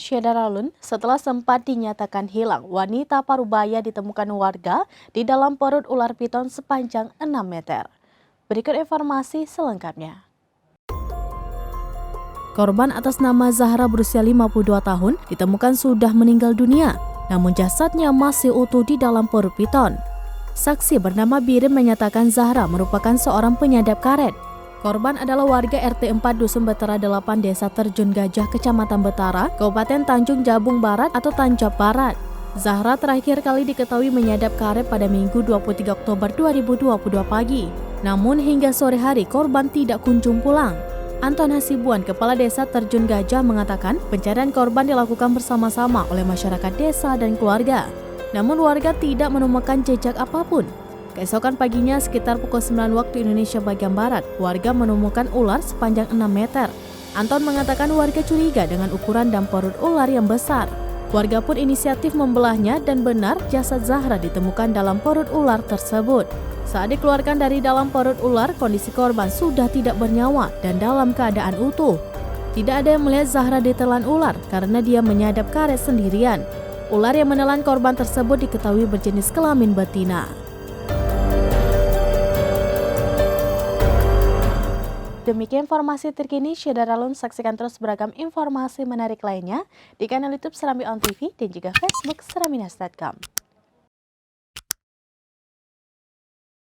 Syedaralun, setelah sempat dinyatakan hilang, wanita parubaya ditemukan warga di dalam perut ular piton sepanjang 6 meter. Berikut informasi selengkapnya. Korban atas nama Zahra berusia 52 tahun ditemukan sudah meninggal dunia, namun jasadnya masih utuh di dalam perut piton. Saksi bernama Birim menyatakan Zahra merupakan seorang penyadap karet. Korban adalah warga RT 4 Dusun Betara 8 Desa Terjun Gajah, Kecamatan Betara, Kabupaten Tanjung Jabung Barat atau Tancap Barat. Zahra terakhir kali diketahui menyadap karet pada Minggu 23 Oktober 2022 pagi. Namun hingga sore hari korban tidak kunjung pulang. Anton Hasibuan, Kepala Desa Terjun Gajah mengatakan pencarian korban dilakukan bersama-sama oleh masyarakat desa dan keluarga. Namun warga tidak menemukan jejak apapun. Keesokan paginya sekitar pukul 9 waktu Indonesia bagian Barat, warga menemukan ular sepanjang 6 meter. Anton mengatakan warga curiga dengan ukuran dan perut ular yang besar. Warga pun inisiatif membelahnya dan benar jasad Zahra ditemukan dalam perut ular tersebut. Saat dikeluarkan dari dalam perut ular, kondisi korban sudah tidak bernyawa dan dalam keadaan utuh. Tidak ada yang melihat Zahra ditelan ular karena dia menyadap karet sendirian. Ular yang menelan korban tersebut diketahui berjenis kelamin betina. Demikian informasi terkini, Syedaralun. Saksikan terus beragam informasi menarik lainnya di kanal YouTube Serambi On TV dan juga Facebook seraminas.com.